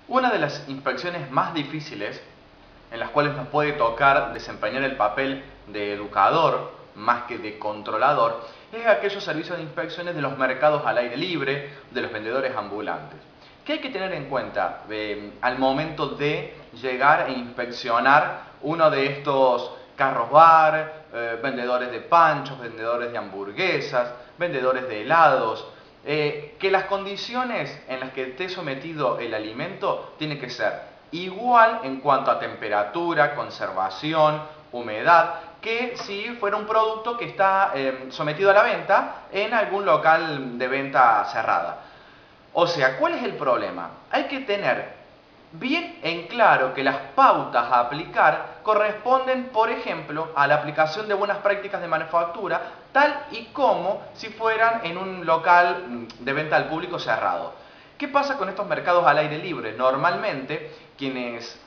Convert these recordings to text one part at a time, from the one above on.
Una de las inspecciones más difíciles en las cuales nos puede tocar desempeñar el papel de educador más que de controlador es aquellos servicios de inspecciones de los mercados al aire libre, de los vendedores ambulantes. ¿Qué hay que tener en cuenta al momento de llegar e inspeccionar uno de estos carros bar, vendedores de panchos, vendedores de hamburguesas, vendedores de helados? Que las condiciones en las que esté sometido el alimento tienen que ser igual en cuanto a temperatura, conservación, humedad, que si fuera un producto que está sometido a la venta en algún local de venta cerrada. O sea, ¿cuál es el problema? Hay que tener bien en claro que las pautas a aplicar corresponden, por ejemplo, a la aplicación de buenas prácticas de manufactura, tal y como si fueran en un local de venta al público cerrado. ¿Qué pasa con estos mercados al aire libre? Normalmente, quienes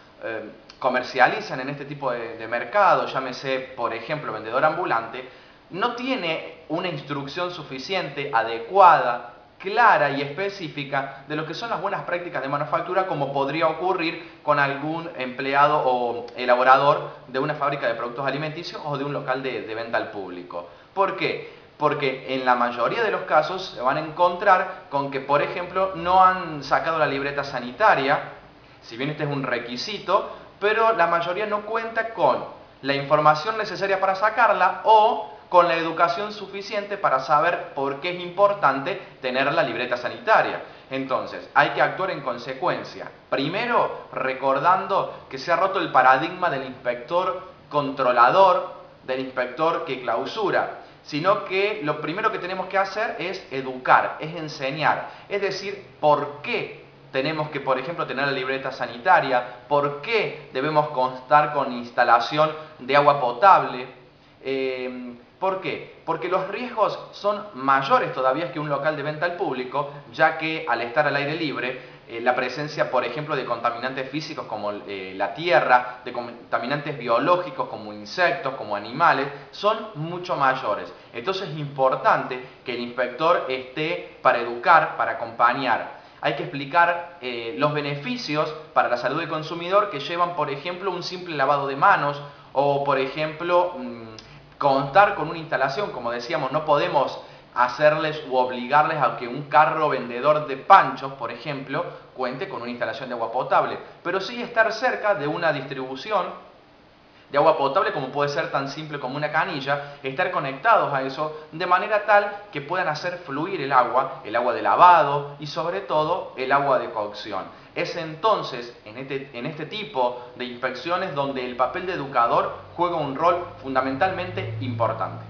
comercializan en este tipo de mercado, llámese, por ejemplo, vendedor ambulante, no tiene una instrucción suficiente, adecuada, clara y específica de lo que son las buenas prácticas de manufactura, como podría ocurrir con algún empleado o elaborador de una fábrica de productos alimenticios o de un local de venta al público. ¿Por qué? Porque en la mayoría de los casos se van a encontrar con que, por ejemplo, no han sacado la libreta sanitaria, si bien este es un requisito, pero la mayoría no cuenta con la información necesaria para sacarla o con la educación suficiente para saber por qué es importante tener la libreta sanitaria. Entonces, hay que actuar en consecuencia. Primero, recordando que se ha roto el paradigma del inspector controlador, del inspector que clausura, sino que lo primero que tenemos que hacer es educar, es enseñar, es decir, por qué tenemos que, por ejemplo, tener la libreta sanitaria, por qué debemos contar con instalación de agua potable. ¿Por qué? Porque los riesgos son mayores todavía que un local de venta al público, ya que al estar al aire libre, la presencia, por ejemplo, de contaminantes físicos como la tierra, de contaminantes biológicos como insectos, como animales, son mucho mayores. Entonces es importante que el inspector esté para educar, para acompañar. Hay que explicar los beneficios para la salud del consumidor que llevan, por ejemplo, un simple lavado de manos o, por ejemplo, contar con una instalación. Como decíamos, no podemos hacerles u obligarles a que un carro vendedor de panchos, por ejemplo, cuente con una instalación de agua potable, pero sí estar cerca de una distribución de agua potable, como puede ser tan simple como una canilla, estar conectados a eso de manera tal que puedan hacer fluir el agua de lavado y sobre todo el agua de cocción. Es entonces en este tipo de inspecciones donde el papel de educador juega un rol fundamentalmente importante.